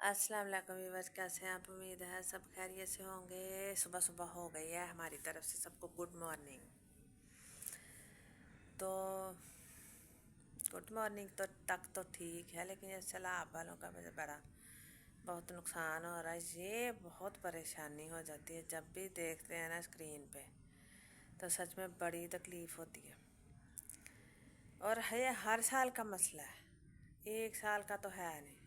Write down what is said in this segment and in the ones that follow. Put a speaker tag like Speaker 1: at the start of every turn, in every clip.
Speaker 1: अस्सलाम वालेकुम व्यूअर्स, कैसे हैं आप? उम्मीद है सब खैरियत से होंगे। सुबह सुबह हो गई है हमारी तरफ से सबको गुड मॉर्निंग। तो गुड मॉर्निंग तो तक तो ठीक है, लेकिन ये सैलाब वालों का मुझे बड़ा बहुत नुकसान हो रहा है। ये बहुत परेशानी हो जाती है जब भी देखते हैं ना स्क्रीन पे, तो सच में बड़ी तकलीफ़ होती है। और ये हर साल का मसला है, एक साल का तो है नहीं।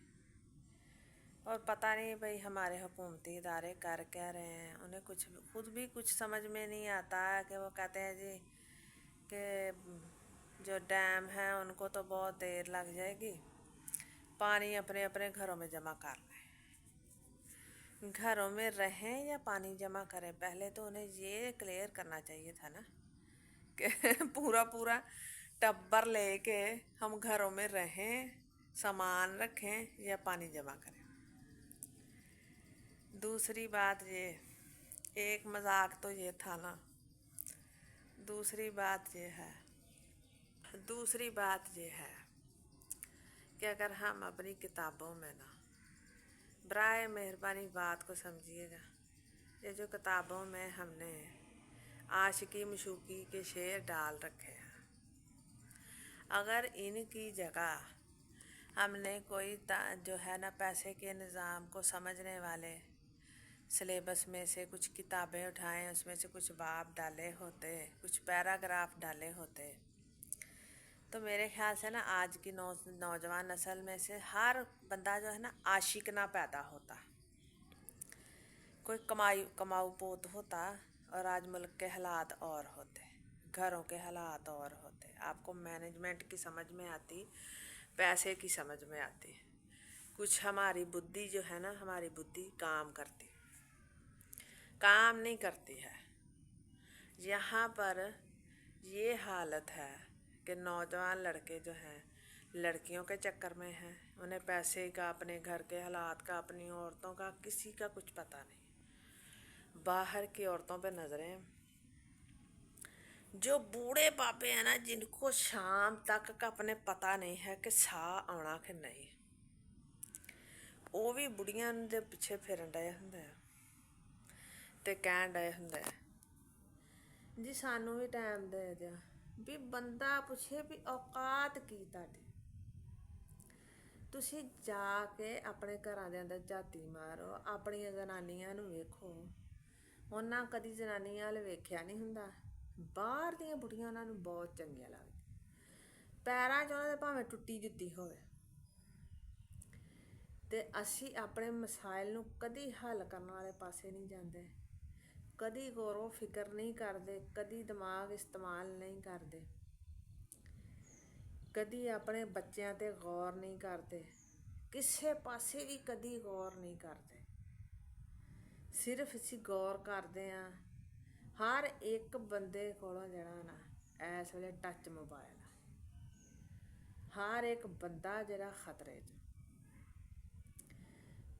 Speaker 1: और पता नहीं भाई हमारे हुकूमती इदारे कर क्या रहे हैं, उन्हें कुछ खुद भी कुछ समझ में नहीं आता है। कि वो कहते हैं जी कि जो डैम है उनको तो बहुत देर लग जाएगी, पानी अपने अपने घरों में जमा कर लें। घरों में रहें या पानी जमा करें, पहले तो उन्हें ये क्लियर करना चाहिए था ना कि पूरा पूरा टब्बर लेके हम घरों में रहें, सामान रखें या पानी जमा करें। दूसरी बात ये, एक मजाक तो ये था ना, दूसरी बात ये है कि अगर हम अपनी किताबों में ना, बराए मेहरबानी बात को समझिएगा, ये जो किताबों में हमने आशिकी मशूकी के शेर डाल रखे हैं, अगर इनकी जगह हमने कोई जो है ना पैसे के निज़ाम को समझने वाले सिलेबस में से कुछ किताबें उठाएं, उसमें से कुछ बाब डाले होते, कुछ पैराग्राफ डाले होते, तो मेरे ख्याल से ना आज की नौजवान नस्ल में से हर बंदा जो है ना आशिक ना पैदा होता, कोई कमाऊ पोत होता। और आज मुल्क के हालात और होते, घरों के हालात और होते। आपको मैनेजमेंट की समझ में आती, पैसे की समझ में आती, कुछ हमारी बुद्धि जो है ना, हमारी बुद्धि काम नहीं करती है। यहाँ पर ये हालत है कि नौजवान लड़के जो हैं लड़कियों के चक्कर में हैं, उन्हें पैसे का, अपने घर के हालात का, अपनी औरतों का किसी का कुछ पता नहीं। बाहर की औरतों पे नज़रें, जो बूढ़े पापे हैं ना, जिनको शाम तक का अपने पता नहीं है कि सा आना कि नहीं, वो भी बुढ़ियां दे पिछे फिरन डे हुंदे ते कहन डे हुंदे जी सानू भी टाइम दे दिया। भी बंदा पूछे भी औकात की तुहाडी, तुसीं जाके अपने घरां दे अंदर झाती मारो, अपणियां जनानियां नूं वेखो, उन्हां कदी जनानियां अल वेख्या नहीं हुंदा। बाहर दियां बुढ़ियां उन्हां नूं बहुत चंगियां लगदियां, पैरां 'च उन्हां दे भावें टुੱਟੀ जुत्ती होवे। ते असी अपने मसाइल नूं कदी हल करन वाले पासे नहीं जांदे, कदी गौरो फिक्र नहीं करते, कदी दिमाग इस्तेमाल नहीं करते, कदी अपने बच्चों ते गौर नहीं करते, किसी पासे भी कदी गौर नहीं करते। सिर्फ इसी गौर करते हैं हर एक बंदे कोलों जिहड़ा ना इस वेले टच मोबाइल है, हर एक बंदा जिहड़ा खतरे च।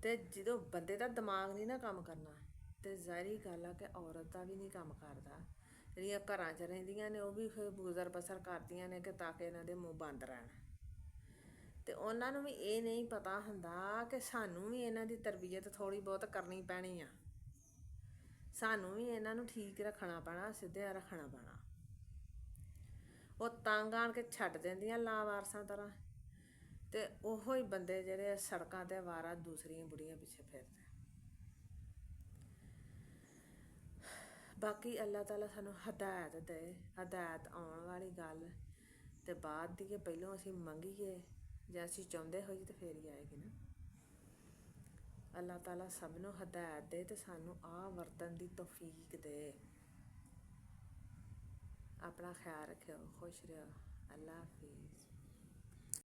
Speaker 1: ते जो बंदे का दिमाग नहीं ना काम करना, तो ज़ाहिरी गल है कि औरत का भी नहीं काम करता। ਜਿਹੜੀਆਂ ਘਰਾਂ 'ਚ ਰਹਿੰਦੀਆਂ ਨੇ ਉਹ ਵੀ ਫਿਰ ਗੁਜ਼ਰ ਬਸਰ ਕਰਦੀਆਂ ਨੇ ਕਿ ਤਾਂ ਕਿ ਇਹਨਾਂ ਦੇ ਮੂੰਹ ਬੰਦ ਰਹਿਣ। ਤੇ ਉਹਨਾਂ ਨੂੰ ਵੀ ਇਹ ਨਹੀਂ ਪਤਾ ਹੁੰਦਾ ਕਿ ਸਾਨੂੰ ਵੀ ਇਹਨਾਂ ਦੀ ਤਰਬੀਅਤ ਥੋੜ੍ਹੀ ਬਹੁਤ ਕਰਨੀ ਪੈਣੀ ਆ, ਸਾਨੂੰ ਵੀ ਇਹਨਾਂ ਨੂੰ ਠੀਕ ਰੱਖਣਾ ਪੈਣਾ, ਸਿੱਧਿਆਂ ਰੱਖਣਾ ਪੈਣਾ। ਉਹ ਤੰਗ ਆਣ ਕੇ ਛੱਡ ਦਿੰਦੀਆਂ ਲਾਵਾਰਸਾਂ ਤਰ੍ਹਾਂ, ਤੇ ਉਹੋ ਹੀ ਬੰਦੇ ਜਿਹੜੇ ਸੜਕਾਂ 'ਤੇ ਵਾਰਾ ਦੂਸਰੀਆਂ ਬੁੜੀਆਂ ਪਿੱਛੇ ਫਿਰਦੇ। बाकी अल्लाह ताला सानू हदायत दे, हदायत आने वाली गल तो बाद दी के पहलों असी मंगीए जां असी चाहुंदे होईए तो फिर ही आएगी ना। अल्लाह ताला सबनों हदायत दे तो सानू आ वरतन दी तौफीक दे। अपना ख्याल रखियो, खुश रहो, अल्लाह हाफिज़।